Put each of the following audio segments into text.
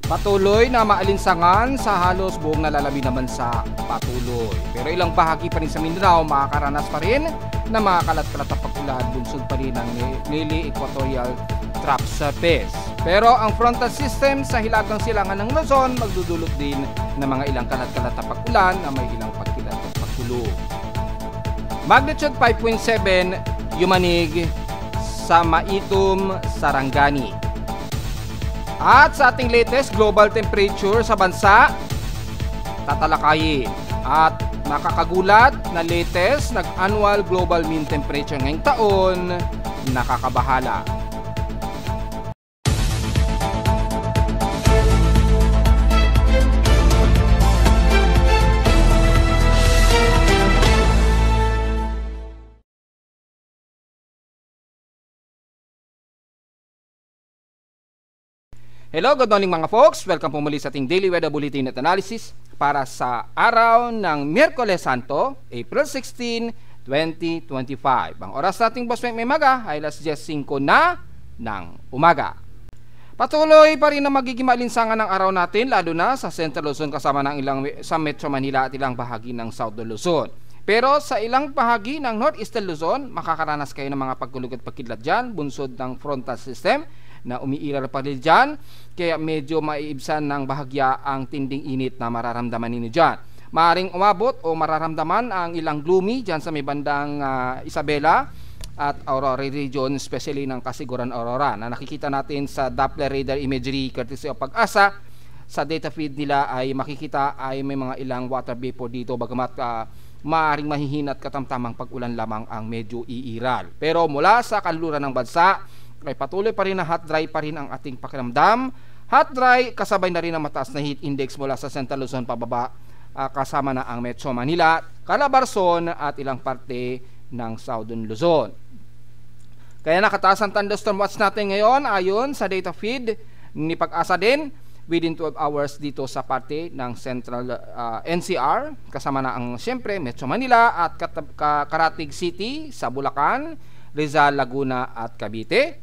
Patuloy na maalinsangan sa halos buong nalalabi na bansa patuloy. Pero ilang bahagi pa rin sa Mindanao makakaranas pa rin na mga kalat-kalat na pag-ulan, bunsod pa rin ng Nili Equatorial Trough Surface. Pero ang frontal system sa hilagang silangan ng Luzon magdudulot din ng mga ilang kalat-kalat na pag-ulan na may ilang pagkilat at pagkulo. Magnitude 5.7 yumanig sa Maitum, Sarangani. At sa ating latest global temperature sa bansa, tatalakayin. At nakakagulat na latest nag-annual global mean temperature ngayong taon, nakakabahala. Hello, good morning mga folks. Welcome po muli sa ating Daily Weather Bulletin at Analysis para sa araw ng Miyerkules Santo, April 16, 2025. Ang oras nating Boss Mike Memaga ay alas 10:05 na ng umaga. Patuloy pa rin na magiging maalinsangan ng araw natin, lalo na sa Central Luzon kasama ng sa Metro Manila at ilang bahagi ng South Luzon. Pero sa ilang bahagi ng Northeastern Luzon, makakaranas kayo ng mga pagkulog at pagkidlat dyan, bunsod ng frontal system na umiiral pa rin dyan, kaya medyo maiibsan ng bahagya ang tinding init na mararamdaman ninyo dyan. Maaring umabot o mararamdaman ang ilang gloomy dyan sa may bandang Isabela at Aurora region, especially ng Kasiguran Aurora, na nakikita natin sa Doppler radar imagery courtesy of Pag-asa. Sa data feed nila ay makikita ay may mga ilang water vapor dito, bagamat maaring mahihina at katamtamang pag-ulan lamang ang medyo iiral. Pero mula sa kanluran ng bansa, ay patuloy pa rin na hot dry pa rin ang ating pakiramdam. Hot dry kasabay na rin ang mataas na heat index mula sa Central Luzon pababa, kasama na ang Metro Manila, Calabarzon at ilang parte ng Southern Luzon. Kaya nakataas ang thunderstorm watch natin ngayon ayon sa data feed ni Pag-asa din within 12 hours dito sa parte ng Central NCR, kasama na ang siyempre Metro Manila at Karatig City sa Bulacan, Rizal, Laguna at Cavite.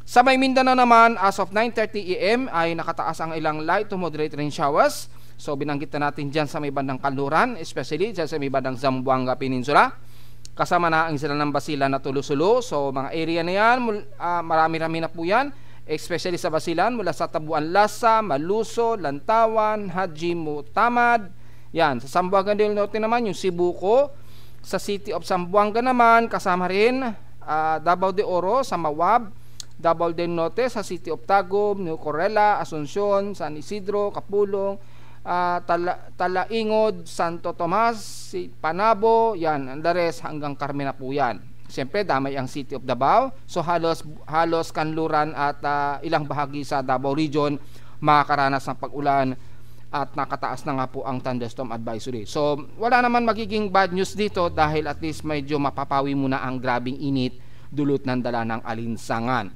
Sa may Mindanao naman, as of 9:30 AM ay nakataas ang ilang light to moderate rain showers. So binanggit na natin dyan sa may bandang Kanluran, especially dyan sa may bandang Zamboanga Peninsula. Kasama na ang Isla ng Basilan na Tulo-Sulo. So mga area na yan, marami-rami na po yan. Especially sa Basilan, mula sa Tabuan Lasa, Maluso, Lantawan, Hajimo, Tamad. Yan, sa Zamboanga del Norte naman, yung Sibuco. Sa City of Zamboanga naman, kasama rin Davao de Oro, sa Mawab, Davao del Norte, sa City of Tagum, New Corella, Asuncion, San Isidro, Kapulong, Talaingod, Santo Tomas, Panabo, yan, Andares hanggang Carmena po yan. Siyempre, damay ang City of Davao. So halos Kanluran at ilang bahagi sa Davao region makakaranas ng pag-ulan at nakataas na nga po ang thunderstorm advisory. So wala naman magiging bad news dito dahil at least medyo mapapawi muna ang grabing init dulot ng dala ng alinsangan.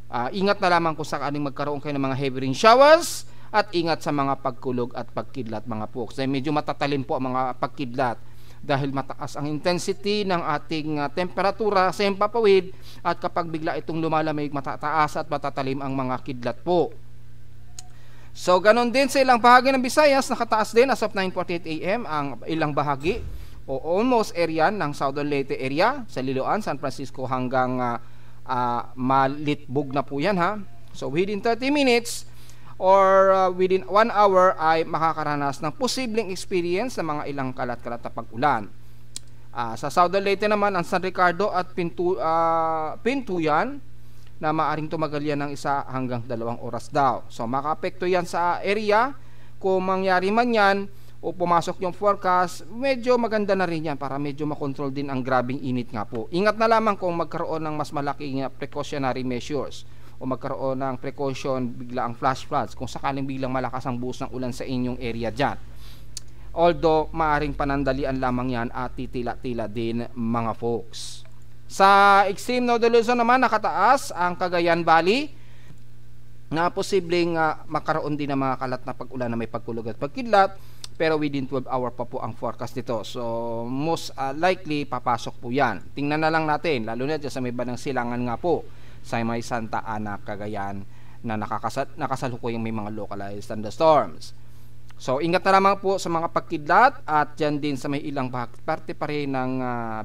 Ingat na lamang kung sakaling magkaroon kayo ng mga heavy rain showers at ingat sa mga pagkulog at pagkidlat mga folks. Dahil medyo matatalim po ang mga pagkidlat dahil mataas ang intensity ng ating temperatura sa himpapawid at kapag bigla itong lumalamig, matataas at matatalim ang mga kidlat po. So ganon din sa ilang bahagi ng Visayas, nakataas din as of 9:48 AM ang ilang bahagi o almost area ng Southern Leyte area, sa Liloan, San Francisco hanggang Malitbog na po yan ha. So within 30 minutes or within 1 hour ay makakaranas ng posibleng experience ng mga ilang kalat-kalat na pag-ulan. Sa Southern Leyte naman, ang San Ricardo at Pintuyan na maaring tumagal yan ng 1 hanggang 2 oras daw. So makaapekto yan sa area. Kung mangyari man yan o pumasok yung forecast, medyo maganda na rin yan para medyo makontrol din ang grabing init nga po. Ingat na lamang kung magkaroon ng mas malaking precautionary measures o magkaroon ng precaution, bigla ang flash floods kung sakaling biglang malakas ang buhos ng ulan sa inyong area dyan. Although maaring panandalian lamang yan at titila-tila din mga folks. Sa extreme Northern Luzon naman, nakataas ang Cagayan Valley na posibleng makaroon din ng mga kalat na pag-ulan na may pagkulog at pagkidlat, pero within 12 hour pa po ang forecast nito. So most likely papasok po yan. Tingnan na lang natin, lalo na dyan sa may bandang silangan nga po sa may Santa Ana, Cagayan na nakasalukuyang may mga localized thunderstorms. So ingat na lamang po sa mga pagkidlat at dyan din sa may ilang parte pa rin ng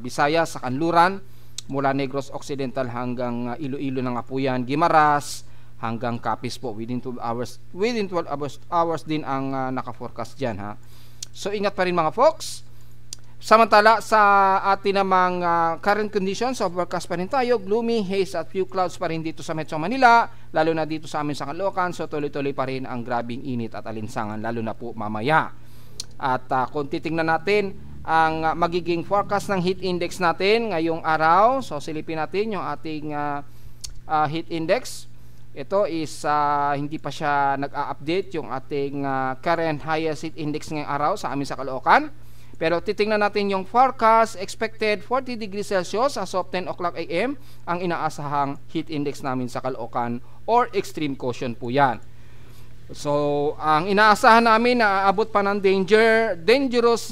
Visayas sa kanluran mula Negros Occidental hanggang Iloilo na nga po yan, Guimaras hanggang Capiz po within 12 hours din ang naka-forecast dyan ha. So ingat pa rin mga folks. Samantala sa atin namang current conditions, overcast pa rin tayo, gloomy, haze at few clouds pa rin dito sa Metro Manila, lalo na dito sa amin sa Caloocan. So tuloy-tuloy pa rin ang grabing init at alinsangan, lalo na po mamaya. At kung titingnan natin ang magiging forecast ng heat index natin ngayong araw, so silipin natin yung ating heat index. Ito is hindi pa siya nag-a-update yung ating current highest heat index ngayong araw sa amin sa Caloocan. Pero titingnan natin yung forecast, expected 40 degrees Celsius as of 10 o'clock AM ang inaasahang heat index namin sa Caloocan or extreme caution po yan. So, ang inaasahan namin na aabot pa ng dangerous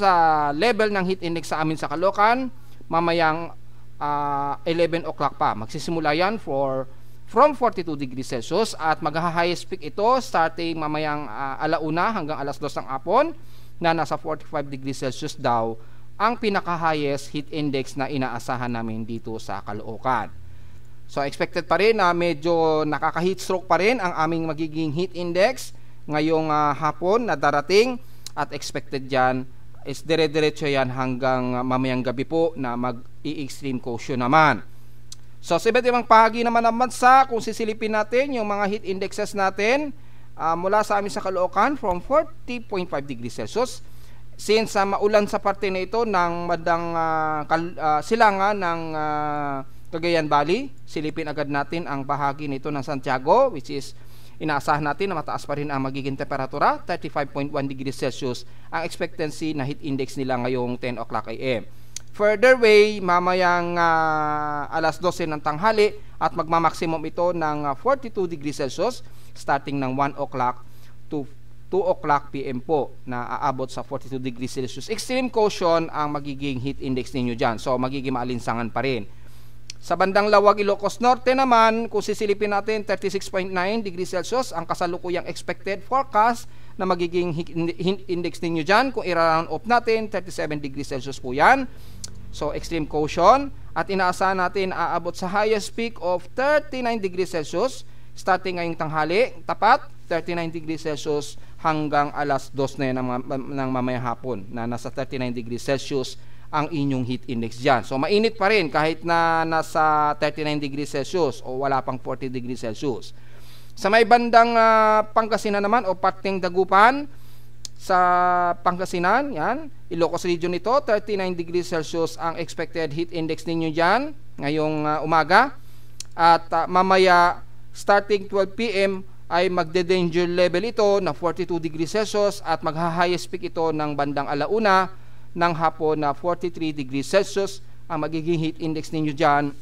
level ng heat index sa amin sa Caloocan mamayang 11 o'clock pa. Magsisimula yan from 42 degrees Celsius at magha-highest peak ito starting mamayang alauna hanggang alas 2 ng hapon na nasa 45 degrees Celsius daw ang pinaka-highest heat index na inaasahan namin dito sa Caloocan. So expected pa rin na medyo nakaka-heat stroke pa rin ang aming magiging heat index ngayong hapon na darating at expected dyan is dire-diretso yan hanggang mamayang gabi po na mag-i-extreme caution naman. So sa iba't ibang bahagi naman ng bansa, kung sisilipin natin yung mga heat indexes natin, mula sa amin sa Caloocan from 40.5 degrees Celsius since maulan sa parte na ito ng bandang silangan ng Cagayan Valley. Silipin agad natin ang bahagi nito ng Santiago, which is inaasahan natin na mataas pa rin ang magiging temperatura, 35.1 degrees Celsius ang expectancy na heat index nila ngayong 10 o'clock AM. Further way, mamayang alas 12 ng tanghali at magmamaximum ito ng 42 degrees Celsius starting ng 1 o'clock to 2 o'clock PM po na aabot sa 42 degrees Celsius. Extreme caution ang magiging heat index ninyo dyan. So magiging maalinsangan pa rin. Sa bandang Lawag, Ilocos Norte naman, kung sisilipin natin 36.9 degrees Celsius ang kasalukuyang expected forecast na magiging heat index ninyo dyan. Kung i-round off natin, 37 degrees Celsius po yan. So extreme caution at inaasahan natin aabot sa highest peak of 39 degrees Celsius starting ngayong tanghali, tapat 39 degrees Celsius hanggang alas 2 na yan ng mamayang hapon na nasa 39 degrees Celsius ang inyong heat index dyan. So mainit pa rin kahit na nasa 39 degrees Celsius o wala pang 40 degrees Celsius. Sa may bandang Pangasinan naman o parteng Dagupan sa Pangasinan, yan, Ilocos region ito, 39 degrees Celsius ang expected heat index ninyo dyan ngayong umaga at mamaya starting 12 PM ay magde-danger level ito na 42 degrees Celsius at magha-highest peak ito ng bandang alauna ng hapon na 43 degrees Celsius ang magiging heat index ninyo dyan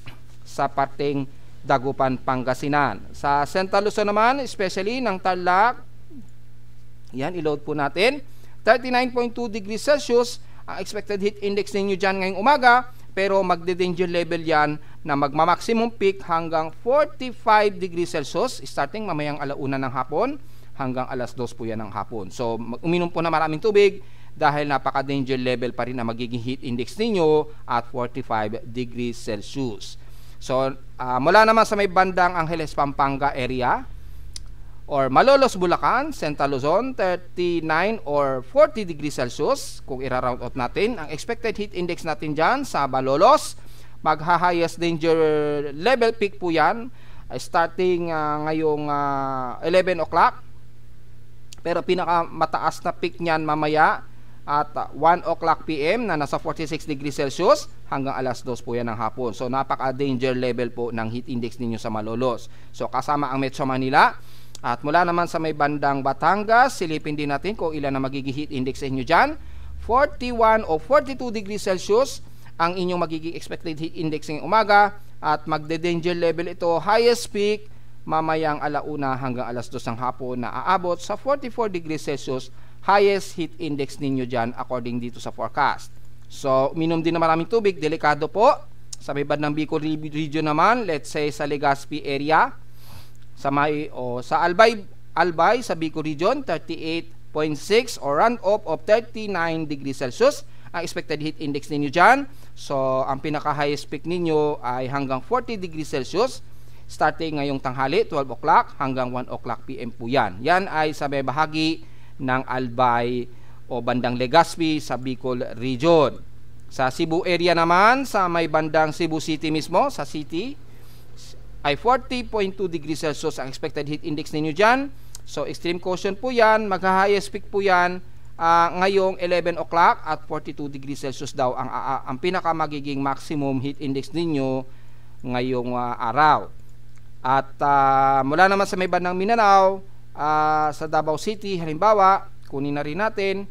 sa parteng Dagupan, Pangasinan. Sa Central Luzon naman, especially ng Tarlac, yan, i-load po natin, 39.2 degrees Celsius ang expected heat index ninyo dyan ngayong umaga, pero magde-danger level yan na magma-maximum peak hanggang 45 degrees Celsius starting mamayang alauna ng hapon hanggang alas 2 po yan ng hapon. So uminom po na maraming tubig dahil napaka-danger level pa rin na magiging heat index ninyo at 45 degrees Celsius. So mula naman sa may bandang Angeles, Pampanga area or Malolos, Bulacan, Central Luzon, 39 or 40 degrees Celsius kung i-round out natin. Ang expected heat index natin dyan sa Malolos, magha-highest danger level peak po yan starting ngayong 11 o'clock, pero pinakamataas na peak nyan mamaya at 1 o'clock PM na nasa 46 degrees Celsius hanggang alas 2 po yan ng hapon. So napaka-danger level po ng heat index ninyo sa Malolos. So kasama ang Metro Manila. At mula naman sa may bandang Batangas, silipin din natin kung ilan na magiging heat index sa inyo dyan. 41 o 42 degrees Celsius ang inyong magiging expected heat index ngayong umaga at magde-danger level ito, highest peak mamayang alauna hanggang alas 2 ng hapon na aabot sa 44 degrees Celsius highest heat index ninyo dyan according dito sa forecast. So minom din na maraming tubig, delikado po. Sa may bandang Bicol region naman, let's say sa Legazpi area, sa Albay sa Bicol Region, 38.6 or runoff of 39 degrees Celsius ang expected heat index ninyo dyan. So, ang pinaka-highest peak ninyo ay hanggang 40 degrees Celsius starting ngayong tanghali, 12 o'clock hanggang 1 o'clock PM po yan. Yan ay sa may bahagi ng Albay o bandang Legazpi sa Bicol Region. Sa Cebu area naman, sa may bandang Cebu City mismo, sa city, ay 40.2 degrees Celsius ang expected heat index ninyo dyan. So, extreme caution po yan, magha-highest peak po yan ngayong 11 o'clock at 42 degrees Celsius daw ang pinaka magiging maximum heat index ninyo ngayong araw. At mula naman sa may bandang Mindanao, sa Davao City, halimbawa, kunin na rin natin,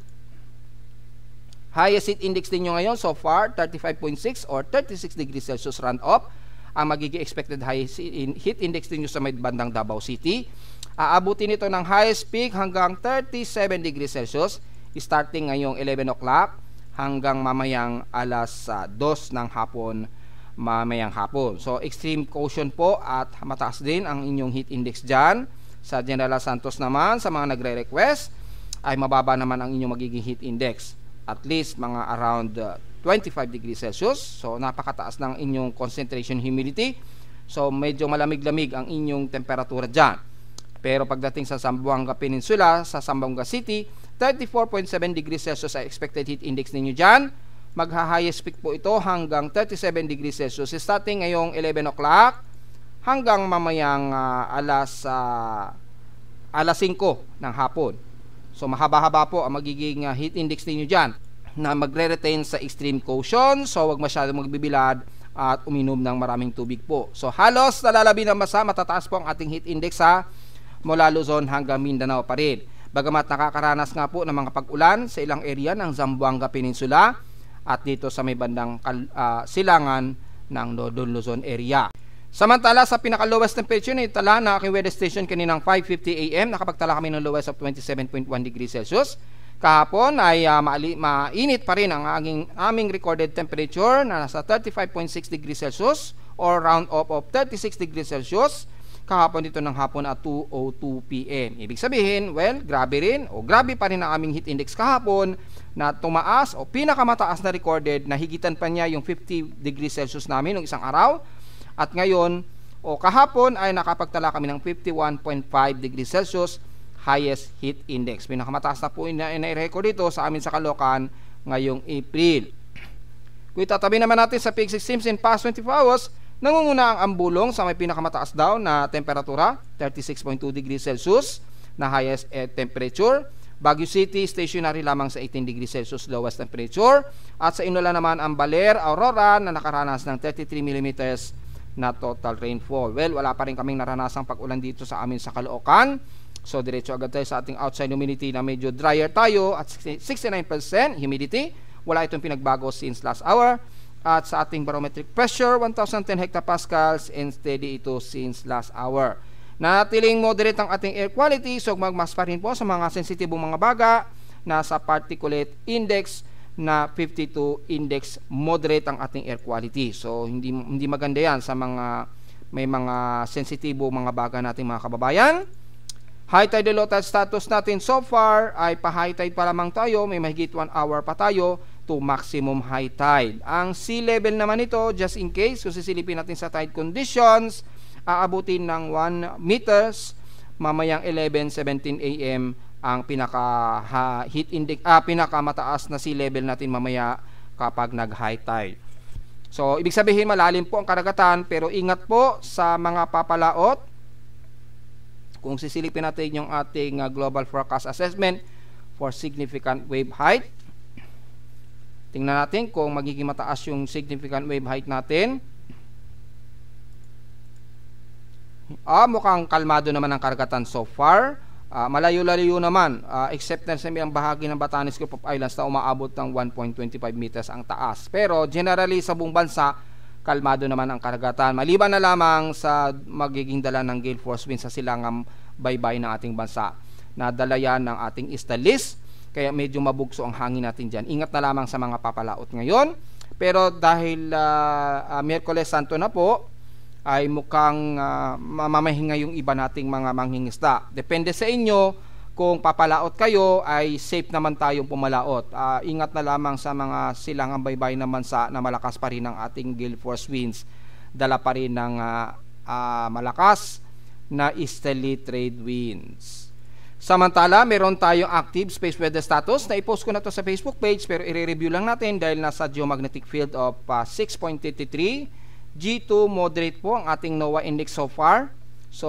highest heat index ninyo ngayon so far, 35.6 or 36 degrees Celsius runoff ang magiging expected highest heat index ninyo sa may bandang Davao City. Aabutin ito ng highest peak hanggang 37 degrees Celsius starting ngayong 11 o'clock hanggang mamayang alas 2 ng hapon mamayang hapon. So, extreme caution po at mataas din ang inyong heat index dyan. Sa General Santos naman, sa mga nagre-request, ay mababa naman ang inyong magiging heat index. At least mga around 25 degrees Celsius. So, napakataas ng inyong concentration humidity. So, medyo malamig-lamig ang inyong temperatura dyan. Pero pagdating sa Zamboanga Peninsula, sa Zamboanga City, 34.7 degrees Celsius ay expected heat index ninyo dyan. Magha-highest peak po ito hanggang 37 degrees Celsius starting ngayong 11 o'clock hanggang mamayang alas 5 ng hapon. So mahaba-haba po ang magiging heat index ninyo dyan na magre-retain sa extreme caution. So wag masyadong magbibilad at uminom ng maraming tubig po. So halos nalalabi ng basa, matataas po ang ating heat index mula Luzon hanggang Mindanao pa rin. Bagamat nakakaranas nga po ng mga pag-ulan sa ilang area ng Zamboanga Peninsula at dito sa may bandang silangan ng Northern Luzon area. Samantala sa pinaka-lowest temperature na itala na aking weather station kaninang 5:50 AM, nakapagtala kami ng lowest of 27.1 degrees Celsius. Kahapon ay mainit pa rin ang aming recorded temperature na nasa 35.6 degrees Celsius or round off of 36 degrees Celsius. Kahapon dito ng hapon at 2:02 PM. Ibig sabihin, well, grabe pa rin ang aming heat index kahapon na tumaas o pinakamataas na recorded na higitan pa niya yung 50 degrees Celsius namin ng isang araw. At ngayon, o kahapon ay nakapagtala kami ng 51.5 degrees Celsius highest heat index. Pinakamataas na po na-record dito sa amin sa Caloocan ngayong April. Kung itatabi naman natin sa peak systems in past 24 hours, nangunguna ang Ambulong sa may pinakamataas daw na temperatura, 36.2 degrees Celsius na highest temperature. Baguio City, stationary lamang sa 18 degrees Celsius lowest temperature. At sa Inulan naman ang Baler, Aurora na nakaranas ng 33 millimeters na total rainfall. Well, wala pa rin kaming naranasang pag-ulan dito sa amin sa Caloocan. So, diretso agad tayo sa ating outside humidity na medyo drier tayo at 69% humidity. Wala itong pinagbago since last hour. At sa ating barometric pressure, 1,010 hectopascals and steady ito since last hour. Natiling moderate ang ating air quality, so magmas pa rin po sa mga sensitibong mga baga na sa particulate index na 52 index moderate ang ating air quality. So hindi maganda yan sa mga may mga sensitibo mga baga nating mga kababayan. High tide low tide status natin so far ay pa high tide pa lamang tayo, may mahigit 1 hour pa tayo to maximum high tide. Ang sea level naman ito, just in case kung sisilipin natin sa tide conditions, aabutin ng 1 meters mamayang 11:17 AM ang pinaka heat index, pinakamataas na sea level natin mamaya kapag nag high tide. So ibig sabihin malalim po ang karagatan, pero ingat po sa mga papalaot. Kung sisilipin natin yung ating global forecast assessment for significant wave height, tingnan natin kung magiging mataas yung significant wave height natin. Mukhang kalmado naman ang karagatan so far. Malayo-layo naman, except na sa may bahagi ng Batanes Group of Islands na umaabot ng 1.25 meters ang taas. Pero generally sa buong bansa, kalmado naman ang karagatan. Maliban na lamang sa magiging dala ng gale force wind sa silangang baybay ng ating bansa. Nadala yan ng ating Easterlies, kaya medyo mabugso ang hangin natin dyan. Ingat na lamang sa mga papalaot ngayon. Pero dahil Miyerkules Santo na po, ay mukhang mamahinga yung iba nating mga manghingisda. Depende sa inyo kung papalaot kayo, ay safe naman tayong pumalaot. Ingat na lamang sa mga silangang baybay na bansa na malakas pa rin ang ating gale force winds. Dala pa rin ng malakas na easterly trade winds. Samantala, meron tayong active space weather status na i-post ko na to sa Facebook page, pero i-review lang natin dahil nasa geomagnetic field of 6.33. G2 moderate po ang ating NOAA index so far. So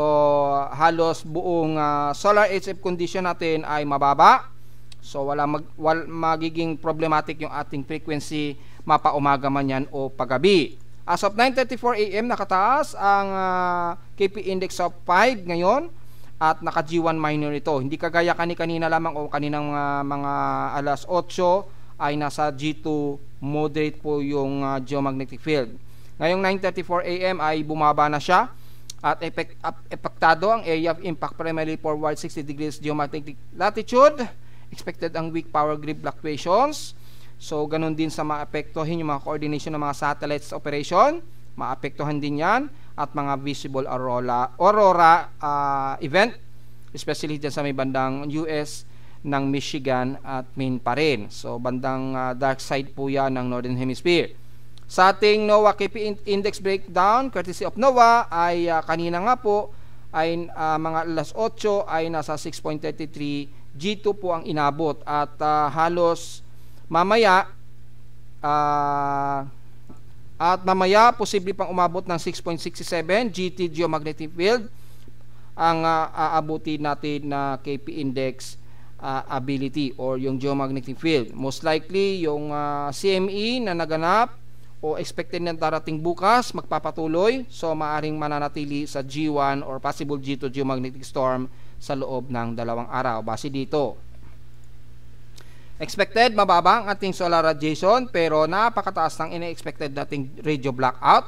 halos buong solar HF condition natin ay mababa. So wala magiging problematic yung ating frequency, mapaumaga man yan o paggabi. As of 9:34 AM nakataas ang KP index of 5 ngayon at naka G1 minor ito. Hindi kagaya kanina lamang o kaninang mga alas 8 ay nasa G2 moderate po yung geomagnetic field. Ngayong 9:34 AM ay bumaba na siya at epektado ang area of impact primarily forward 60 degrees geomagnetic latitude. Expected ang weak power grid fluctuations. So ganun din sa maapektuhin yung mga coordination ng mga satellites operation, maapektuhan din yan, at mga visible aurora event, especially dyan sa may bandang US ng Michigan at Maine pa rin. So bandang dark side po yan ng Northern Hemisphere. Sa ating NOAA KP Index breakdown, courtesy of NOAA, ay kanina nga po, ay mga alas 8 ay nasa 6.33, G2 po ang inabot. At halos mamaya, posible pang umabot ng 6.67, GT geomagnetic field, ang aabuti natin na KP Index ability or yung geomagnetic field. Most likely, yung CME na naganap, o expected na darating bukas, magpapatuloy. So maaring mananatili sa G1 or possible G2 geomagnetic storm sa loob ng 2 araw. Base dito, expected mababa ang ating solar radiation, pero napakataas ng ina-expected nating radio blackout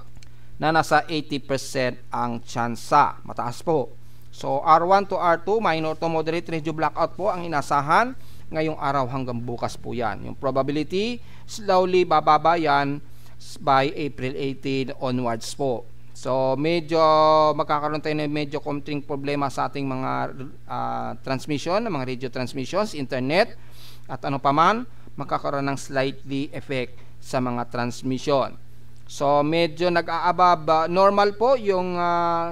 na nasa 80% ang tsansa. Mataas po. So R1 to R2, minor to moderate radio blackout po ang inasahan ngayong araw hanggang bukas po yan. Yung probability, slowly bababa yan by April 18 onwards po. So medyo magkakaroon tayo ng medyo konting problema sa ating mga transmission, mga radio transmissions, internet, at ano pa man, magkakaroon ng slightly effect sa mga transmission. So medyo nag-aabove normal po yung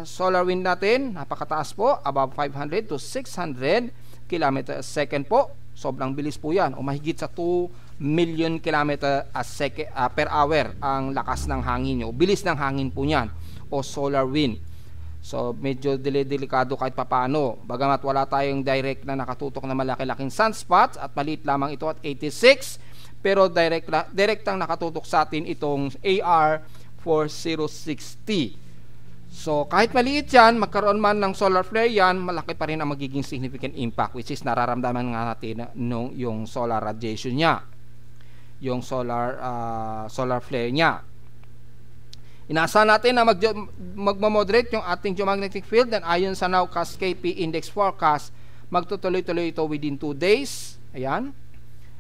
solar wind natin, napakataas po, above 500 to 600 km a second po. Sobrang bilis po yan, o mahigit sa 2 million km per hour ang lakas ng hangin nyo. Bilis ng hangin po niyan, o solar wind. So medyo delikado kahit papano. Bagamat wala tayong direct na nakatutok na malaki-laking sunspots at maliit lamang ito at 86, pero direct ang nakatutok sa atin itong AR 4060. So kahit maliit yan, magkaroon man ng solar flare yan, malaki pa rin ang magiging significant impact, which is nararamdaman nga natin yung solar radiation niya, yung solar flare niya. Inaasahan natin na magmamoderate yung ating geomagnetic field, and ayon sa Nowcast KP Index Forecast, magtutuloy-tuloy ito within 2 days. Ayan.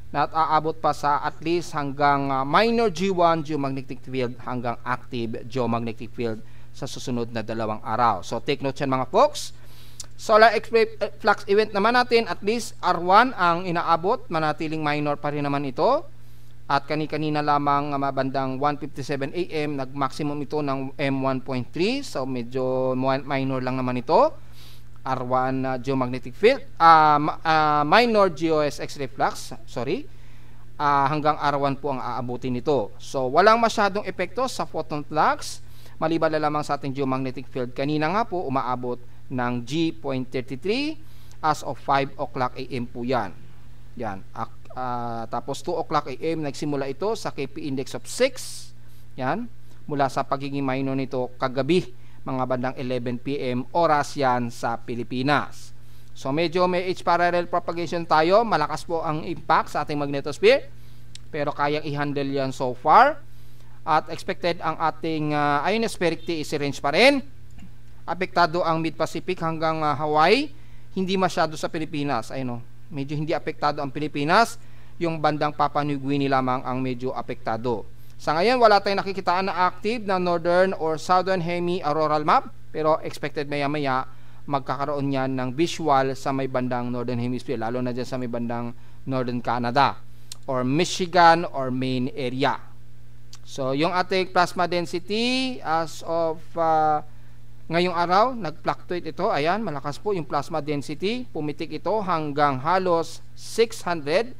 At aabot pa sa at least hanggang minor G1 geomagnetic field hanggang active geomagnetic field sa susunod na 2 araw. So take note yan mga folks. Solar flux event naman natin, at least R1 ang inaabot, manatiling minor pa rin naman ito. At kanina lamang mabandang 1:57 AM, nag-maximum ito ng M1.3. So medyo minor lang naman ito. R1 geomagnetic field, minor GOS X-ray flux, hanggang R1 po ang aabutin nito. So walang masyadong epekto sa photon flux, maliban na lamang sa ating geomagnetic field. Kanina nga po umaabot ng G.33 as of 5 o'clock AM po yan. Tapos 2 o'clock AM nagsimula ito sa KP index of 6. Yan, mula sa pagiging minor nito kagabi, mga bandang 11 PM oras yan sa Pilipinas. So medyo may H-parallel propagation tayo, malakas po ang impact sa ating magnetosphere, pero kayang i-handle yan so far. At expected ang ating ionospheric TEC range pa rin. Apektado ang Mid-Pacific hanggang Hawaii, hindi masyado sa Pilipinas. Medyo hindi apektado ang Pilipinas, yung bandang Papua New Guinea lamang ang medyo apektado. Sa ngayon, wala tayong nakikitaan na active na northern or southern hemi-auroral map, pero expected maya-maya magkakaroon yan ng visual sa may bandang northern hemisphere, lalo na dyan sa may bandang northern Canada or Michigan or Maine area. So, yung ating plasma density as of ngayong araw, nag-fluctuate ito. Ayan, malakas po yung plasma density. Pumitik ito hanggang halos 600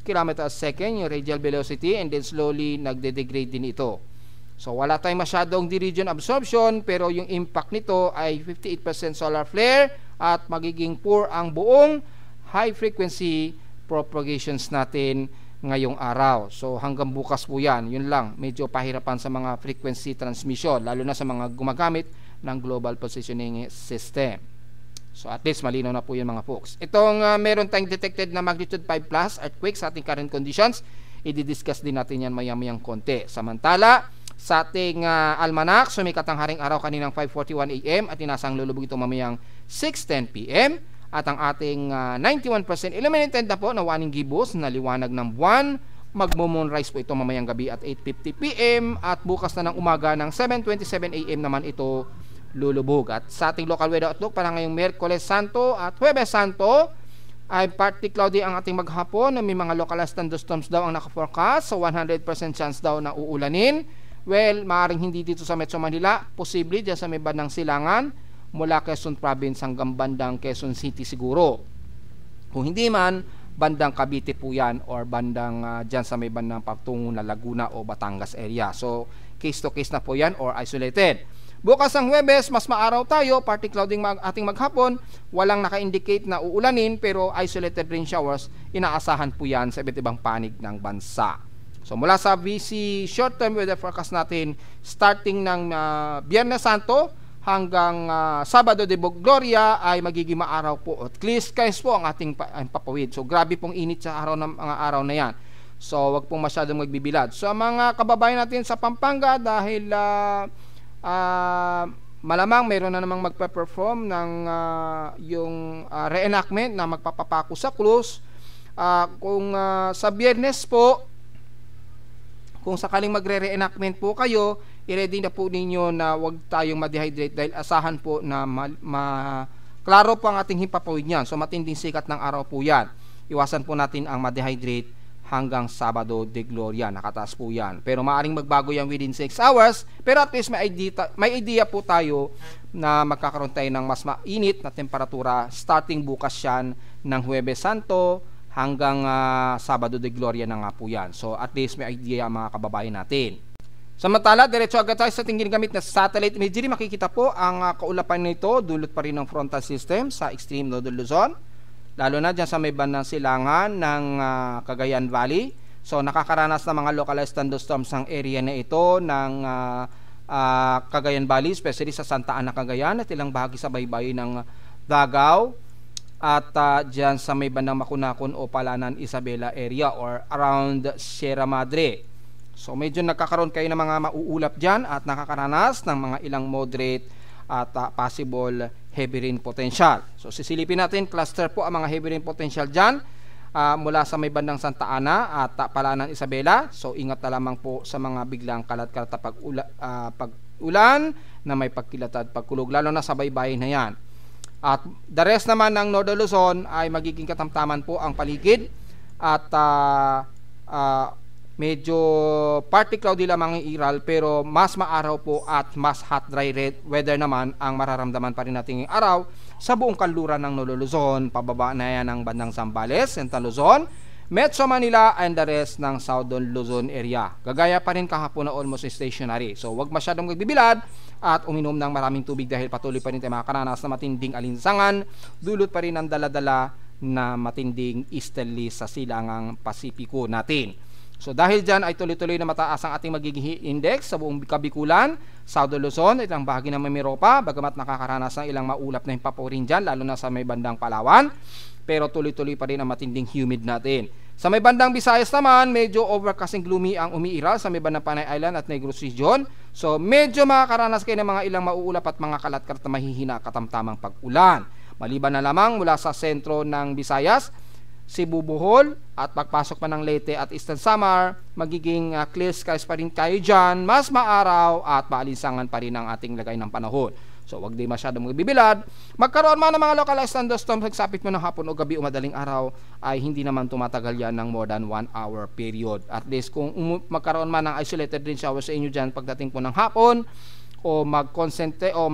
km a second yung radial velocity, and then slowly nagde-degrade din ito. So wala tayong masyadong dirigion absorption, pero yung impact nito ay 58% solar flare at magiging poor ang buong high frequency propagations natin ngayong araw. So hanggang bukas po yan. Yun lang, medyo pahirapan sa mga frequency transmission, lalo na sa mga gumagamit ng global positioning system. So at least malinaw na po yun mga folks. Itong meron tayong detected na magnitude 5 plus earthquake sa ating current conditions, i-discuss din natin yan maya-mayang konti. Samantala, sa ating almanac, sumikat ang haring araw kaninang 5:41 AM at inasang lulubog ito mamayang 6:10 PM. At ang ating 91% illuminated na po na waning gibbous na liwanag ng buwan, magmo-moonrise po ito mamayang gabi at 8:50 PM at bukas na ng umaga ng 7:27 AM naman ito lulubog. At sa ating local weather outlook para ngayong Miyerkules Santo at Huwebes Santo ay partly cloudy ang ating maghapon, na may mga localized thunderstorms daw ang naka-forecast, so 100% chance daw na uulanin. Well, maaaring hindi dito sa Metro Manila, posible dyan sa may bandang Silangan mula Quezon Province hanggang bandang Quezon City siguro. Kung hindi man, bandang Cavite po yan or bandang dyan sa may bandang patungo na Laguna o Batangas area. So case to case na po yan or isolated. Bukas ang Huwebes, mas maaraw tayo, partly cloudy ating maghapon, walang naka-indicate na uulanin, pero isolated rain showers, inaasahan po yan sa iba't ibang panig ng bansa. So mula sa VC short-term weather forecast natin, starting ng Biyernes Santo hanggang Sabado de Gloria ay magiging maaraw po, at clear skies po ang ating papawid. So grabe pong init sa araw ng mga araw na yan. So wag pong masyadong magbibilad. So mga kababayan natin sa Pampanga, dahil malamang meron na namang magpe-perform ng yung reenactment na magpapapako sa krus. Kung sa Biyernes po, kung sakaling magre-reenactment po kayo, i-ready na po ninyo na wag tayong ma-dehydrate, dahil asahan po na klaro po ang ating himpapawid niyan. So matinding sikat ng araw po yan. Iwasan po natin ang ma-dehydrate hanggang Sabado de Gloria, nakataas po yan. Pero maaaring magbago yan within 6 hours, pero at least may idea po tayo na magkakaroon tayo ng mas mainit na temperatura starting bukas yan ng Huwebes Santo hanggang Sabado de Gloria na nga po yan. So at least may idea mga kababayan natin. Samantala, diretso agad tayo sa ating ginagamit na satellite imagery. Makikita po ang kaulapan nito, dulot pa rin ng frontal system sa extreme Northern Luzon, lalo na dyan sa may bandang Silangan ng Cagayan Valley. So nakakaranas ng mga localized thunderstorms ang area na ito ng Cagayan Valley, especially sa Santa Ana, Cagayan, at ilang bahagi sa baybayin ng Davao, at dyan sa may bandang Makunakon o Palanan, Isabela area or around Sierra Madre. So medyo nagkakaroon kayo ng mga mauulap dyan at nakakaranas ng mga ilang moderate at possible heavy rain potential. So sisilipin natin, cluster po ang mga heavy rain potential dyan mula sa may bandang Santa Ana at Palanan, Isabela. So ingat na lamang po sa mga biglang kalat-kalat pag-ulan na may pagkilat at pagkulog, lalo na sa baybayin na yan. At the rest naman ng Northern Luzon ay magiging katamtaman po ang paligid at medyo partly cloudy lamang ang iral, pero mas maaraw po at mas hot dry weather naman ang mararamdaman pa rin natin ngayong araw sa buong kanluran ng Northern Luzon, pababa na yan ng bandang Zambales, Central Luzon, Metro Manila, and the rest ng Southern Luzon area. Gagaya pa rin kahapon na almost stationary. So wag masyadong magbibilad at uminom ng maraming tubig, dahil patuloy pa rin tayo makakaranas na matinding alinsangan, dulot pa rin ang dala-dala na matinding easterly sa silangang Pasipiko natin. So dahil dyan ay tuloy-tuloy na mataas ang ating magiging index sa buong Kabikulan, Southern Luzon, ilang bahagi ng Mimaropa, bagamat nakakaranas ng ilang maulap na himpapaw rin dyan, lalo na sa may bandang Palawan, pero tuloy-tuloy pa rin ang matinding humid natin. Sa may bandang Visayas naman, medyo overcast and gloomy ang umiiral sa may bandang Panay Island at Negros Region. So medyo makakaranas kayo ng mga ilang mauulap at mga kalat-kalat na mahihina katamtamang pag-ulan. Maliban na lamang mula sa sentro ng Visayas, Cebu, Bohol, at pagpasok pa ng Leyte at Eastern Samar, magiging clear skies pa rin tayo dyan, mas maaraw at maalinsangan pa rin ang ating lagay ng panahon. So, wag di masyadong magbibilad. Magkaroon man ng mga localized thunderstorms, nagsapit mo ng hapon o gabi o madaling araw, ay hindi naman tumatagal yan ng more than 1 hour period. At least, kung magkaroon man ng isolated rain shower sa inyo dyan pagdating po ng hapon, o mag-concentrate o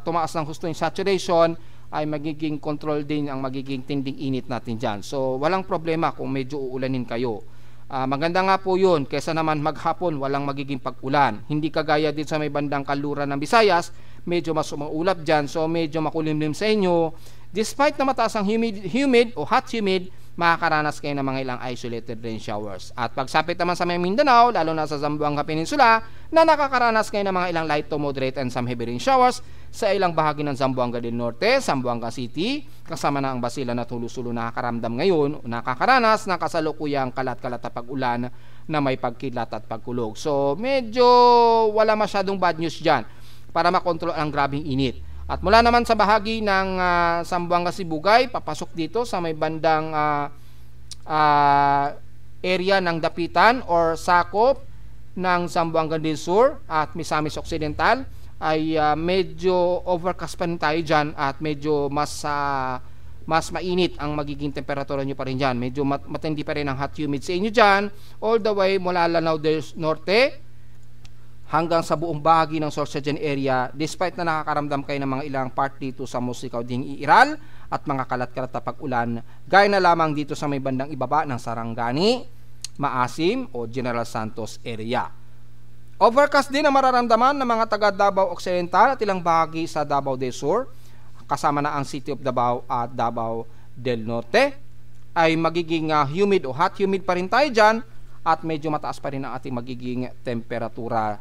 tumaas ng husto yung saturation, ay magiging control din ang magiging tinding init natin dyan. So, walang problema kung medyo uulanin kayo. Maganda nga po yun, kesa naman maghapon walang magiging pag-ulan. Hindi kagaya din sa may bandang kaluran ng Visayas, medyo mas umuulap dyan, so medyo makulimlim sa inyo. Despite na mataas ang humid o hot humid, makakaranas kayo ng mga ilang isolated rain showers. At pagsapit naman sa may Mindanao, lalo na sa Zamboanga Peninsula, na nakakaranas kayo ng mga ilang light to moderate and some heavy rain showers sa ilang bahagi ng Zamboanga del Norte, Zamboanga City, kasama na ang Basilan at Hulusulo nakakaramdam ngayon, nakakaranas ng kasalukuyang kalat-kalat na pag-ulan na may pagkilat at pagkulog. So, medyo wala masyadong bad news dyan para makontrol ang grabing init. At mula naman sa bahagi ng Zamboanga Sibugay, papasok dito sa may bandang area ng Dapitan or sakop ng Zamboanga del Sur at Misamis Occidental, ay medyo overcast pa rin tayo dyan at medyo mas mainit ang magiging temperatura nyo pa rin dyan. Medyo matindi pa rin ang hot humid sa inyo dyan, all the way mula Lanao del Norte hanggang sa buong bahagi ng Sorsogon area, despite na nakakaramdam kayo ng mga ilang part dito sa Musikaw ding Iiral at mga kalat-kalat na pag-ulan, gaya na lamang dito sa may bandang ibaba ng Sarangani, Maasim o General Santos area. Overcast din ang mararamdaman ng mga taga Davao Occidental at ilang bahagi sa Davao del Sur, kasama na ang City of Davao at Davao del Norte, ay magiging humid o hot humid pa rin tayo dyan at medyo mataas pa rin ang ating magiging temperatura.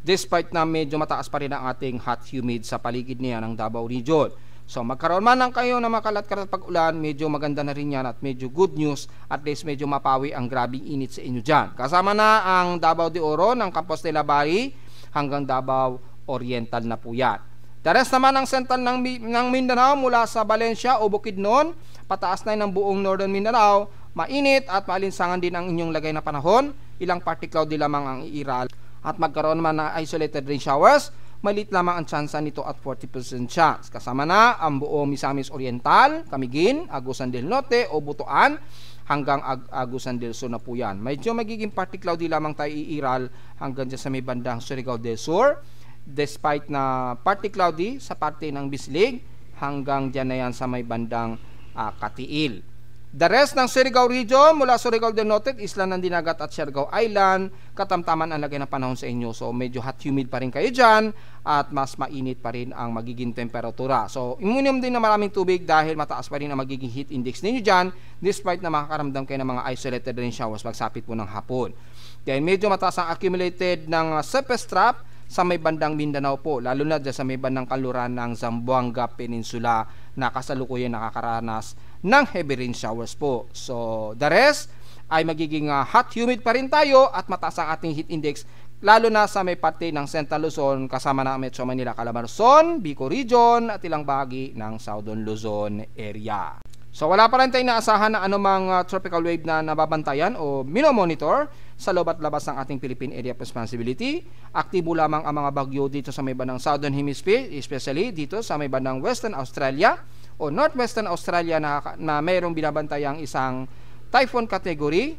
Despite na medyo mataas pa rin ang ating hot humid sa paligid niya ng Davao Region. So magkaroon man lang kayo ng makalat-kalat pag-ulan, medyo maganda na rin yan at medyo good news, at least medyo mapawi ang grabing init sa inyo dyan. Kasama na ang Davao de Oro ng Campos de la Bari hanggang Davao Oriental na po yan. The rest naman ng sentral ng Mindanao mula sa Valencia o Bukidnon, pataas na ng buong Northern Mindanao, mainit at maalinsangan din ang inyong lagay na panahon, ilang partly cloudy lamang ang iiral. At magkaroon man ng isolated rain showers, maliit lamang ang tsansa nito at 40% chance. Kasama na ang buong Misamis Oriental, Camiguin, Agusan del Norte o Butuan hanggang Agusan del Sur na po yan. Medyo magiging partly cloudy lamang tayo iiral hanggang dyan sa may bandang Surigao del Sur, despite na partly cloudy sa parte ng Bislig hanggang dyan na yan sa may bandang Katiil. The rest ng Surigao Region mula Surigao del Norte, Isla ng Dinagat at Siargao Island, katamtaman ang lagay ng panahon sa inyo. So medyo hot humid pa rin kayo dyan at mas mainit pa rin ang magiging temperatura. So imunium din na maraming tubig dahil mataas pa rin ang magiging heat index ninyo dyan, despite na makakaramdam kayo ng mga isolated rain showers pagsapit po ng hapon. Dahil medyo mataas ang accumulated ng surface trap sa may bandang Mindanao po, lalo na dyan sa may bandang kaluran ng Zamboanga Peninsula na kasalukuyan nakakaranas ng heavy rain showers po. So the rest ay magiging hot humid pa rin tayo at mataas ang ating heat index, lalo na sa may parte ng Central Luzon kasama na ang Metro Manila, Calabarzon, Bicol Region at ilang bahagi ng Southern Luzon area. So wala pa rin tayong naasahan na anumang tropical wave na nababantayan o minomonitor sa loob at labas ng ating Philippine Area of Responsibility. Aktibo lamang ang mga bagyo dito sa may bandang Southern Hemisphere, especially dito sa may bandang Western Australia o Northwestern Australia na mayroong binabantayang isang typhoon category.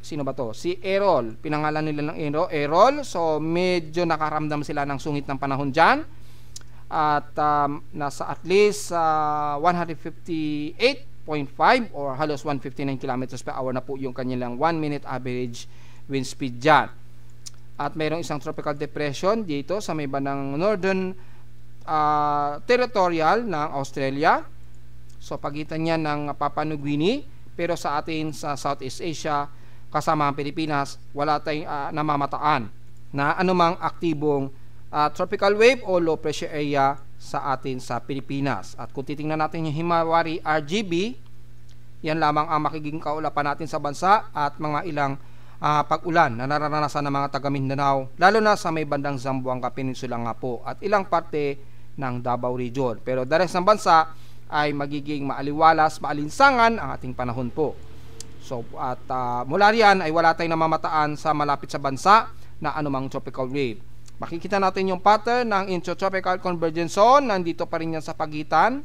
Sino ba to? Si Errol. Pinangalan nila ng Errol. So medyo nakaramdam sila ng sungit ng panahon dyan. At nasa at least 158.5 or halos 159 kilometers per hour na po yung kanilang 1 minute average wind speed dyan. At mayroong isang tropical depression dito sa may bandang northern territorial ng Australia. So pagitan niya ng Papua New Guinea, pero sa atin sa Southeast Asia kasama ang Pilipinas, wala tayong namamataan na anumang aktibong tropical wave o low pressure area sa atin sa Pilipinas. At kung titingnan natin yung Himawari RGB, yan lamang ang makiging kaulapan natin sa bansa at mga ilang pag-ulan na nararanasan ng mga taga Mindanao, lalo na sa may bandang Zamboanga Peninsula nga po at ilang parte ng Davao Region. Pero the rest ng bansa, ay magiging maaliwalas, maalinsangan ang ating panahon po. So at mula riyan ay wala tayong namamataan sa malapit sa bansa na anumang tropical wave. Makikita natin yung pattern ng Intertropical Convergence Zone. Nandito pa rin yan sa pagitan.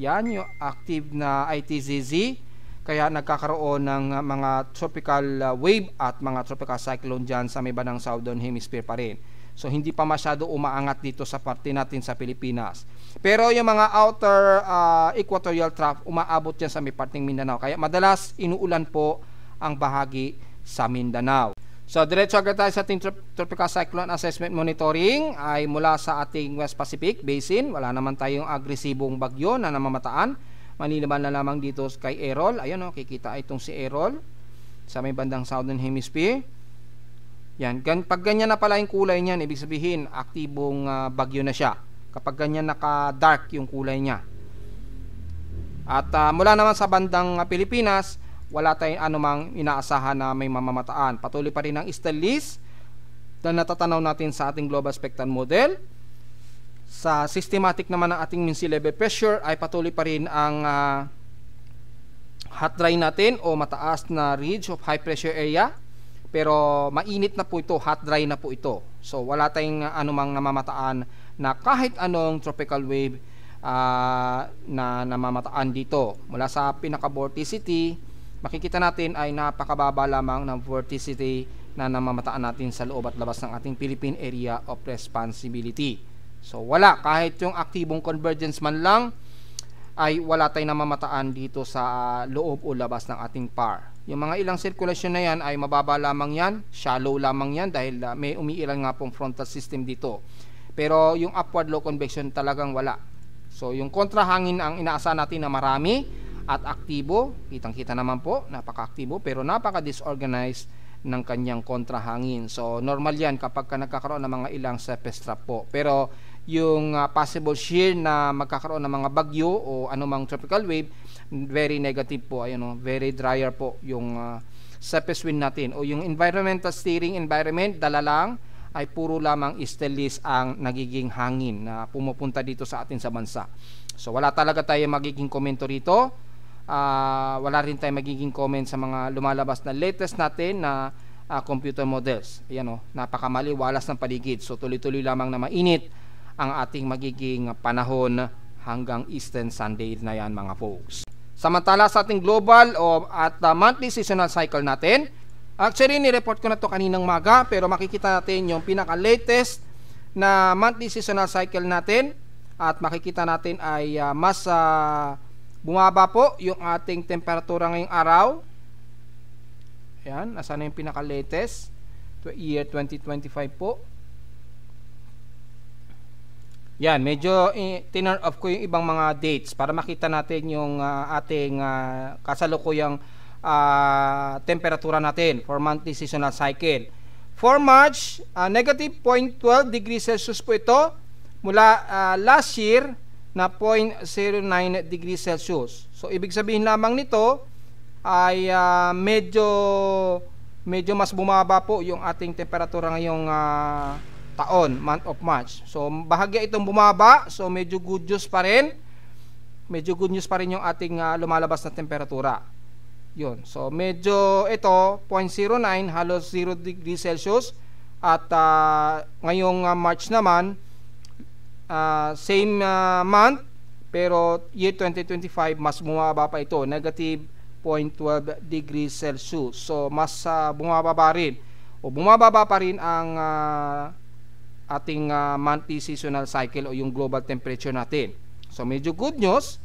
Yan yung active na ITZZ. Kaya nagkakaroon ng mga tropical wave at mga tropical cyclone dyan sa may bandang Southern Hemisphere pa rin. So hindi pa masyado umaangat dito sa parte natin sa Pilipinas. Pero yung mga outer equatorial trough umaabot dyan sa may parting Mindanao. Kaya madalas inuulan po ang bahagi sa Mindanao. So diretso agad tayo sa ating Tropical Cyclone Assessment Monitoring ay mula sa ating West Pacific Basin. Wala naman tayong agresibong bagyo na namamataan. Maniliban na lamang dito kay Errol. Ayun o, kikita itong si Errol sa may bandang Southern Hemisphere. Yan, pag ganyan na pala yung kulay niyan, ibig sabihin aktibong bagyo na siya. Kapag ganyan naka-dark yung kulay niya. At mula naman sa bandang Pilipinas, wala tayong anumang inaasahan na may mamamataan. Patuloy pa rin ang Stellis na natatanaw natin sa ating Global Spectral Model. Sa systematic naman ng ating mean sea level pressure ay patuloy pa rin ang hot dry natin o mataas na ridge of high pressure area. Pero mainit na po ito, hot dry na po ito. So wala tayong anumang namamataan na kahit anong tropical wave na namamataan dito. Mula sa pinaka-vorticity, makikita natin ay napakababa lamang ng vorticity na namamataan natin sa loob at labas ng ating Philippine Area of Responsibility. So wala, kahit yung aktibong convergence man lang ay wala tayong namamataan dito sa loob o labas ng ating PAR. Yung mga ilang circulation na yan ay mababa lamang yan, shallow lamang yan dahil may umiiral nga pong frontal system dito. Pero yung upward low convection talagang wala. So yung kontrahangin ang inaasahan natin na marami at aktibo, kitang-kita naman po, napaka-aktibo pero napaka-disorganized ng kanyang kontrahangin. So normal yan kapag nagkakaroon ng mga ilang surface trap po. Pero yung possible shear na magkakaroon ng mga bagyo o anumang tropical wave, very negative po, ayun, very drier po yung surface wind natin o yung environmental steering environment, dala lang ay puro lamang Stellis ang nagiging hangin na pumupunta dito sa atin sa bansa. So wala talaga tayo magiging komento rito. Wala rin tayo magiging comment sa mga lumalabas na latest natin na computer models. Ayan, napakamaliwalas ng paligid. So tuloy-tuloy lamang na mainit ang ating magiging panahon hanggang Eastern Sunday na yan mga folks. Samantala sa ating global at monthly seasonal cycle natin, actually ni-report ko na to kaninang maga pero makikita natin yung pinaka-latest na monthly seasonal cycle natin at makikita natin ay mas bumaba po yung ating temperatura ngayong araw. Ayan, nasa na yung pinaka-latest year 2025 po. Yan, medyo tinurn off ko yung ibang mga dates para makita natin yung ating kasalukuyang temperatura natin for monthly seasonal cycle. For March, negative 0.12 degrees Celsius po ito mula last year na 0.09 degrees Celsius. So ibig sabihin lamang nito ay medyo mas bumaba po yung ating temperatura ngayong taon, month of March. So bahagya itong bumaba, so medyo good news pa rin. Medyo good news pa rin yung ating lumalabas na temperatura. Yun. So medyo ito 0.09, halos 0 degrees Celsius at ngayong March naman same month pero year 2025 mas bumaba pa ito, negative 0.12 degrees Celsius. So mas bumababa rin o bumababa pa rin ang ating monthly seasonal cycle o yung global temperature natin. So medyo good news.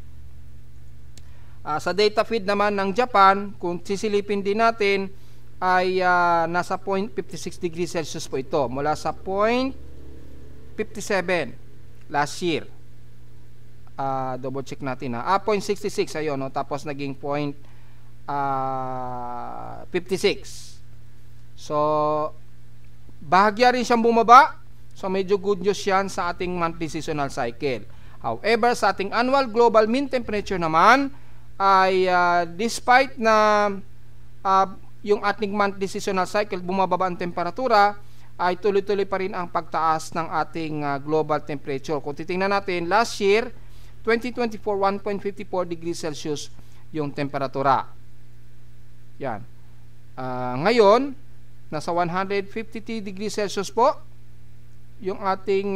Sa data feed naman ng Japan, kung sisilipin din natin ay nasa 0.56 degrees Celsius po ito mula sa 0.57 last year. Double check natin 0.66 ayun, tapos naging 0.56. So bahagya rin siyang bumaba. So medyo good news yan sa ating monthly seasonal cycle. However, sa ating annual global mean temperature naman ay despite na yung ating monthly seasonal cycle bumababa ang temperatura, ay tuloy-tuloy pa rin ang pagtaas ng ating global temperature. Kung titingnan natin, last year 2024, 1.54 degrees Celsius yung temperatura. Yan. Ngayon, nasa 153 degrees Celsius po yung ating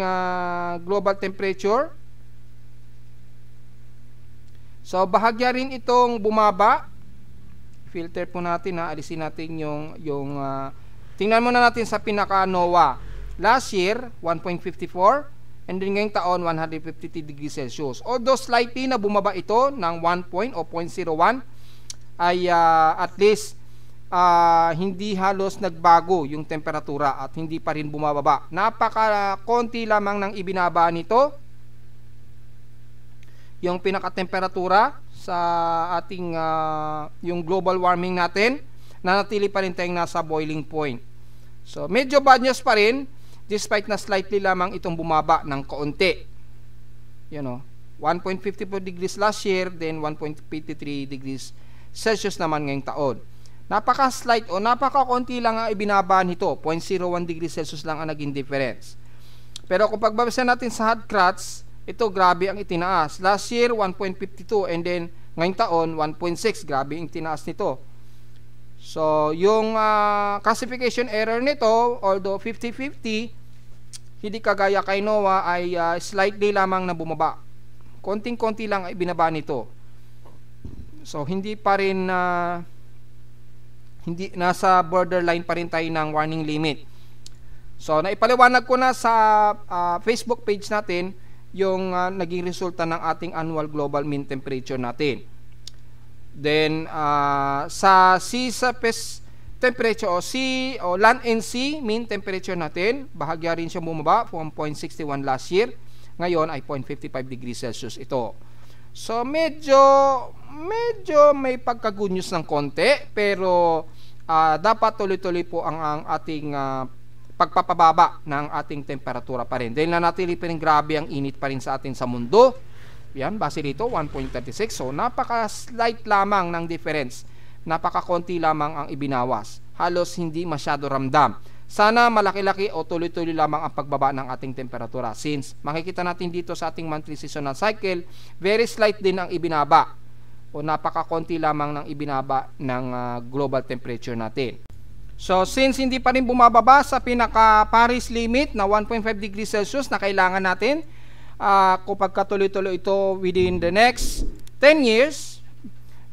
global temperature. So, bahagya rin itong bumaba. Filter po natin, alisin natin yung tingnan muna natin sa pinaka NOAA. Last year, 1.54, and then ngayong taon, 153 degrees Celsius. Although slightly na bumaba ito ng 1 point o 0.01, ay at least hindi halos nagbago yung temperatura at hindi pa rin bumababa. Napaka-konti lamang ng ibinaba nito yung pinaka-temperatura sa ating yung global warming natin, nanatili pa rin tayong nasa boiling point. So medyo bad news pa rin despite na slightly lamang itong bumaba ng kaunti. 1.54 degrees last year, then 1.53 degrees Celsius naman ngayong taon. Napaka-slight o napaka-konti lang ang ibinaba nito. 0.01 degrees Celsius lang ang naging difference. Pero kung pagbabasa natin sa hot crust, ito grabe ang itinaas. Last year 1.52 and then ngayong taon 1.6. Grabe ang itinaas nito. So yung classification error nito, although 50-50, hindi kagaya kay NOAA, ay slightly lamang na bumaba. Konting-konti lang ay binaba nito. So hindi pa rin hindi nasa borderline pa rin tayo ng warning limit. So naipaliwanag ko na sa Facebook page natin yung naging resulta ng ating annual global mean temperature natin. Then sa sea surface temperature o land and sea mean temperature natin, bahagya rin siya bumaba from 0.61 last year. Ngayon ay 0.55 degrees Celsius ito. So medyo may pagka-good news ng konti, pero dapat tuloy-tuloy po ang ating pagpapababa ng ating temperatura pa rin. Dahil nanatili pa rin grabe ang init pa rin sa atin sa mundo. Yan, base dito 1.36. So napaka-slight lamang ng difference. Napaka-konti lamang ang ibinawas. Halos hindi masyado ramdam. Sana malaki-laki o tuloy-tuloy lamang ang pagbaba ng ating temperatura. Since makikita natin dito sa ating monthly seasonal cycle, very slight din ang ibinaba o napaka-konti lamang ng ibinaba ng global temperature natin. So since hindi pa rin bumababa sa pinaka-Paris limit na 1.5 degrees Celsius na kailangan natin, kapag katuloy-tuloy ito within the next 10 years,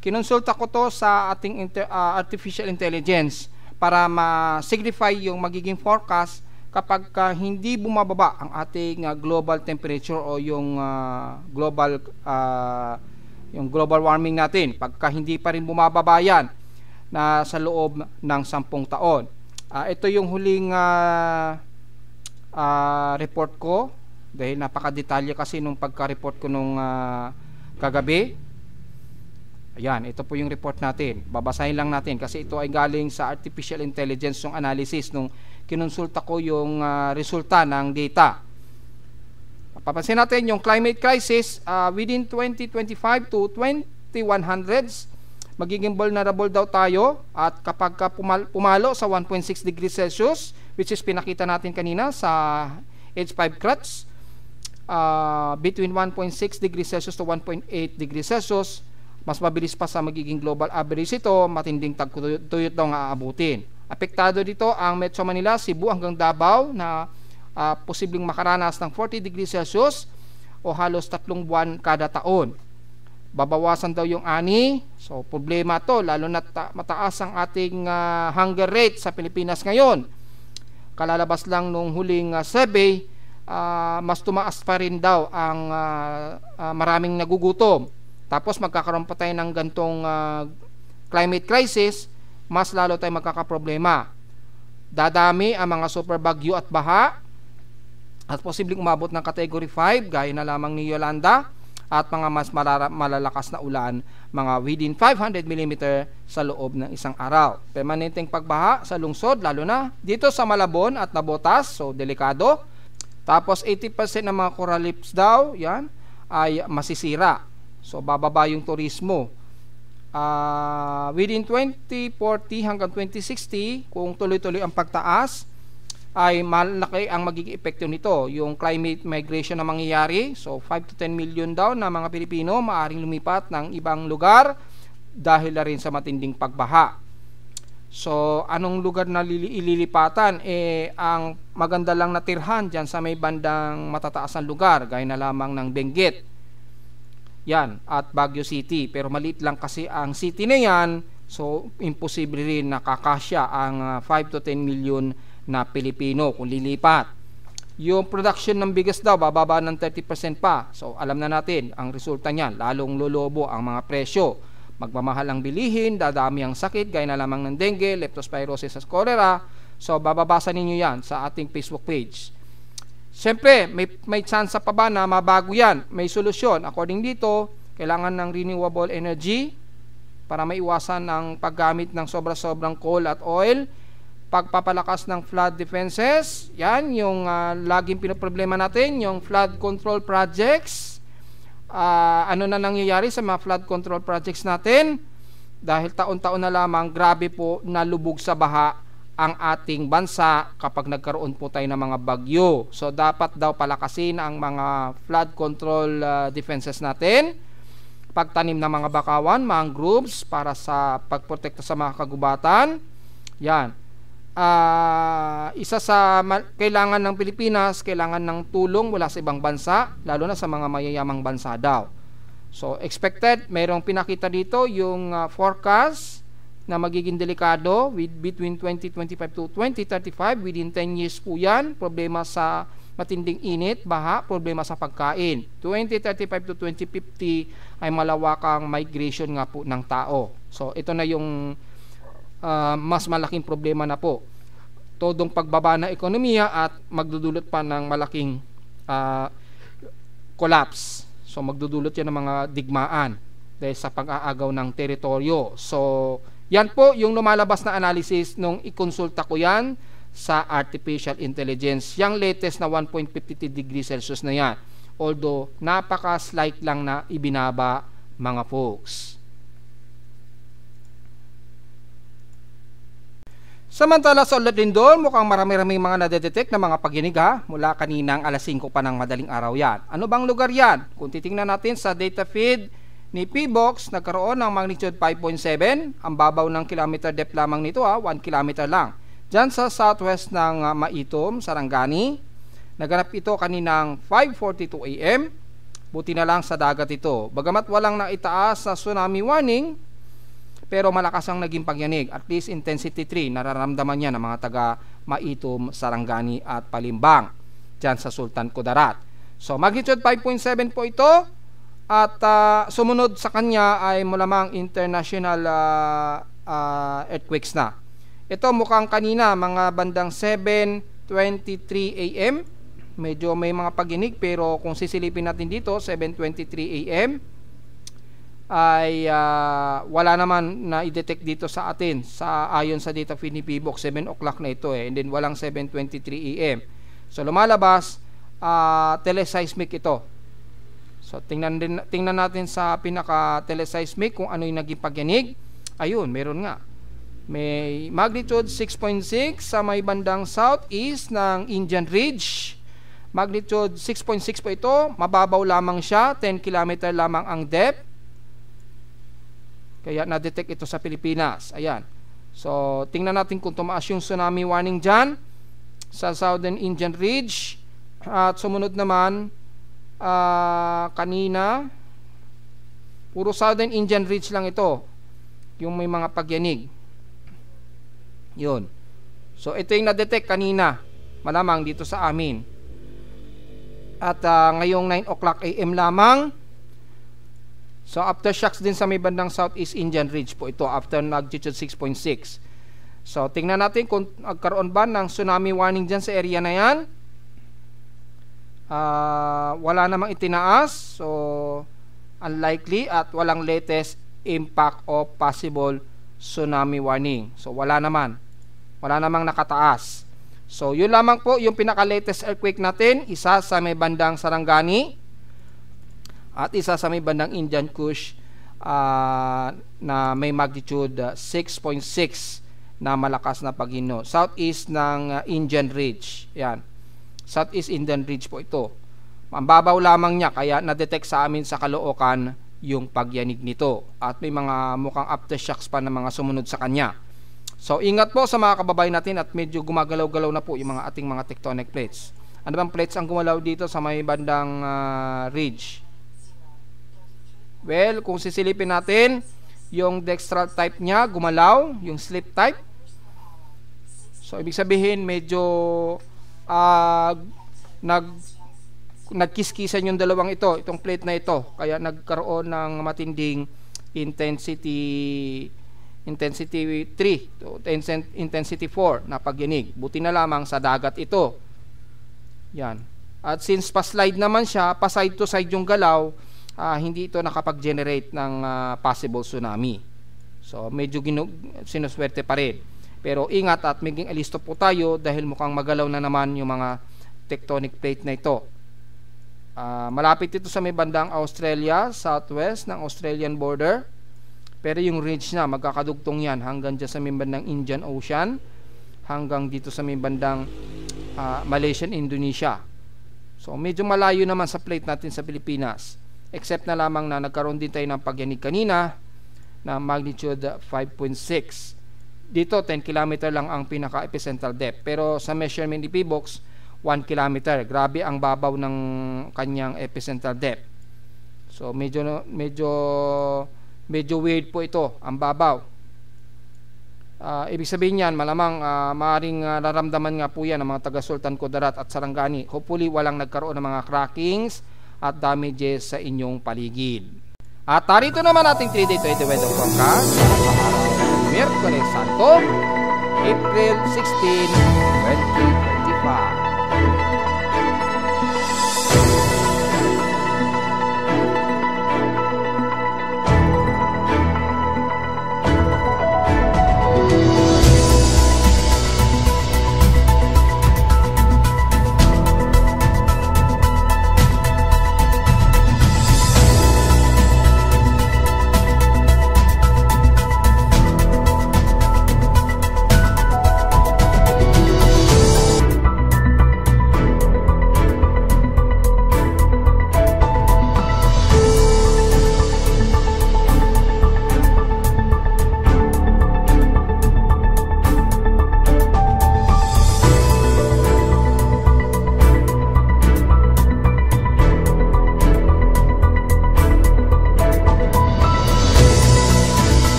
kinonsulta ko to sa ating artificial intelligence para ma-signify yung magiging forecast kapag hindi bumababa ang ating global temperature o yung global warming natin. Pagka hindi pa rin bumababa yan na sa loob ng 10 taon. Ito yung huling report ko, dahil napakadetalye kasi nung pagka-report ko nung kagabi. Ayan, ito po yung report natin. Babasahin lang natin kasi ito ay galing sa artificial intelligence yung analysis nung kinonsulta ko yung resulta ng data. Papansin natin yung climate crisis within 2025 to 2100s, magiging vulnerable daw tayo, at kapag pumalo sa 1.6 degrees Celsius, which is pinakita natin kanina sa H5 crust, between 1.6 degrees Celsius to 1.8 degrees Celsius, mas mabilis pa sa magiging global average ito, matinding tagtuyot daw nga aabutin. Apektado dito ang Metro Manila, Cebu hanggang Davao na posibleng makaranas ng 40 degrees Celsius o halos 3 buwan kada taon. Babawasan daw yung ani. So problema to, lalo na mataas ang ating hunger rate sa Pilipinas ngayon. Kalalabas lang nung huling survey, mas tumaas pa rin daw ang maraming nagugutom. Tapos magkakaroon pa tayo ng gantong climate crisis, mas lalo tayo magkakaproblema. Dadami ang mga super bagyo at baha at posibleng umabot ng category 5 gaya na lamang ni Yolanda, at mga mas malalakas na ulan, mga within 500 mm sa loob ng isang araw. Permanenteng pagbaha sa lungsod, lalo na dito sa Malabon at Nabotas, so delikado. Tapos 80% ng mga coral reefs daw, yan, ay masisira. So bababa yung turismo. Within 2040 hanggang 2060, kung tuloy-tuloy ang pagtaas, ay malaki ang magiging epekto nito. Yung climate migration na mangyayari, so 5 to 10 million daw na mga Pilipino maaring lumipat ng ibang lugar dahil na rin sa matinding pagbaha. So, anong lugar na ililipatan? Ang maganda lang na tirhan dyan sa may bandang matataasan lugar, gaya na lamang ng Benguet. Yan, at Baguio City. Pero maliit lang kasi ang city na yan, so imposible rin nakakasya ang 5 to 10 million na Pilipino kung lilipat. Yung production ng bigas daw bababa ng 30% pa. So alam na natin ang resulta niyan, lalong lolobo ang mga presyo. Magmamahal ang bilihin, dadami ang sakit gaya na lamang ng dengue, leptospirosis at cholera. So bababasa ninyo yan sa ating Facebook page. Siyempre, may chance pa ba na mabago yan? May solusyon. According dito, kailangan ng renewable energy para maiwasan ang paggamit ng sobra-sobrang coal at oil. Pagpapalakas ng flood defenses, yan yung laging pinoproblema natin, yung flood control projects. Ano na nangyayari sa mga flood control projects natin? Dahil taon-taon na lamang, grabe po nalubog sa baha ang ating bansa kapag nagkaroon po tayo ng mga bagyo. So dapat daw palakasin ang mga flood control defenses natin, pagtanim ng mga bakawan, mangroves para sa pagprotekta sa mga kagubatan. Yan. Isa sa kailangan ng Pilipinas, kailangan ng tulong mula sa ibang bansa, lalo na sa mga mayayamang bansa daw. So expected, mayroong pinakita dito yung forecast na magiging delikado between 2025 to 2035, within 10 years po yan. Problema sa matinding init, baha, problema sa pagkain. 2035 to 2050 ay malawakang migration nga po ng tao. So ito na yung mas malaking problema na po. Todong pagbaba ng ekonomiya at magdudulot pa ng malaking collapse. So magdudulot yan ng mga digmaan dahil sa pag-aagaw ng teritoryo. So yan po yung lumalabas na analysis nung ikonsulta ko yan sa artificial intelligence. Yung latest na 1.52 degrees Celsius na yan. Although napaka-slight lang na ibinaba mga folks. Samantala sa ulat din doon, mukhang marami-raming mga nadedetect na mga paginig mula kaninang alas 5 pa ng madaling araw yan. Ano bang lugar yan? Kung titingnan natin sa data feed ni PBOX, nagkaroon ng magnitude 5.7. Ang babaw ng kilometer depth lamang nito 1 kilometer lang. Diyan sa southwest ng Maitom, Sarangani. Naganap ito kaninang 5:42 AM. Buti na lang sa dagat ito. Bagamat walang naitaas sa tsunami warning, pero malakas ang naging pagyanig. At least intensity 3, nararamdaman niya ng mga taga Maitom, Sarangani at Palimbang dyan sa Sultan Kudarat. So magnitude 5.7 po ito. At sumunod sa kanya ay malamang international earthquakes na. Ito mukhang kanina mga bandang 7:23 AM. Medyo may mga pagyanig, pero kung sisilipin natin dito 7:23 AM ay wala naman na i-detect dito sa atin ayon sa data feed ni PBOX. 7 o'clock na ito and then walang 7:23 AM. So lumalabas teleseismic ito. So tingnan natin sa pinaka teleseismic kung ano yung naging pagyanig. Ayun, meron nga. May magnitude 6.6 sa may bandang southeast ng Indian Ridge. Magnitude 6.6 po ito, mababaw lamang siya, 10 km lamang ang depth. Kaya na-detect ito sa Pilipinas. Ayan. So, tingnan natin kung tumaas yung tsunami warning dyan sa Southern Indian Ridge. At sumunod naman, kanina, puro Southern Indian Ridge lang ito. Yung may mga pagyanig. Yun. So, ito yung na-detect kanina. Malamang dito sa amin. At ngayong 9 o'clock AM lamang. So aftershocks din sa may bandang Southeast Indian Ridge po ito after magnitude 6.6. So tingnan natin kung nagkaroon ba ng tsunami warning dyan sa area na yan. Wala namang itinaas. So unlikely at walang latest impact of possible tsunami warning. So wala naman. Wala namang nakataas. So yun lamang po yung pinaka-latest earthquake natin. Isa sa may bandang Sarangani at isa sa may bandang Indian Kush na may magnitude 6.6. na malakas na paghinto. Southeast ng Indian Ridge. Yan. Southeast Indian Ridge po ito. Mababaw lamang niya kaya na-detect sa amin sa Caloocan yung pagyanig nito. At may mga mukhang aftershocks pa na mga sumunod sa kanya. So ingat po sa mga kababayan natin at medyo gumagalaw-galaw na po yung mga ating mga tectonic plates. Ano bang plates ang gumalaw dito sa may bandang ridge? Well, kung sisilipin natin, yung dextral type niya gumalaw, yung slip type. So ibig sabihin medyo nagkiskisan yung dalawang ito, itong plate na ito, kaya nagkaroon ng matinding intensity 3 to intensity 4 na pagyanig. Buti na lamang sa dagat ito. Yan. At since pa-slide naman siya, pa-side to side yung galaw, hindi ito nakapag-generate ng possible tsunami. So medyo sinuswerte pa rin. Pero ingat at maging alisto po tayo dahil mukhang magalaw na naman yung mga tectonic plate na ito. Malapit ito sa may bandang Australia, southwest ng Australian border. Pero yung ridge na magkakadugtong yan hanggang dyan sa may bandang Indian Ocean, hanggang dito sa may bandang Malaysian, Indonesia. So medyo malayo naman sa plate natin sa Pilipinas. Except na lamang na nagkaroon din tayo ng pagyanig kanina na magnitude 5.6. Dito 10 km lang ang pinaka-epicentral depth. Pero sa measurement ni PBOX, 1 km. Grabe ang babaw ng kanyang epicentral depth. So medyo weird po ito, ang babaw. Ibig sabihin yan, malamang maaaring nararamdaman nga po yan ng mga taga Sultan Kudarat at Sarangani. Hopefully walang nagkaroon ng mga crackings at damages sa inyong paligid. At tarito naman ating 3-day 20 weather forecast sa araw ng Miyerkules Santo, April 16, 2025.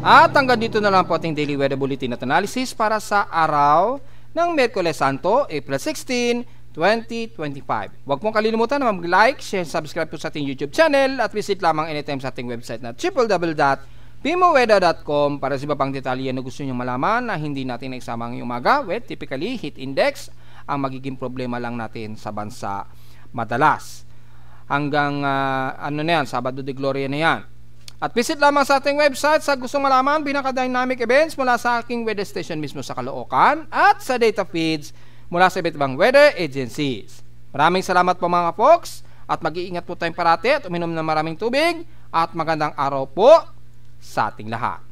At hanggang dito na lang po ating daily weather bulletin at analysis para sa araw ng Miyerkules Santo, April 16, 2025. Huwag pong kalilimutan na mag-like, share, subscribe po sa ating YouTube channel at visit lamang anytime sa ating website na www.pimoweda.com para sa iba pang detalye na gusto nyo malaman na hindi natin naisama ngayong umaga. Well, typically, heat index ang magiging problema lang natin sa bansa madalas. Hanggang Sabado de Gloria na yan. At visit lamang sa ating website sa gustong malaman pinaka-dynamic events mula sa aking weather station mismo sa Caloocan at sa data feeds mula sa iba't ibang weather agencies. Maraming salamat po mga folks at mag-iingat po tayong parati at uminom ng maraming tubig at magandang araw po sa ating lahat.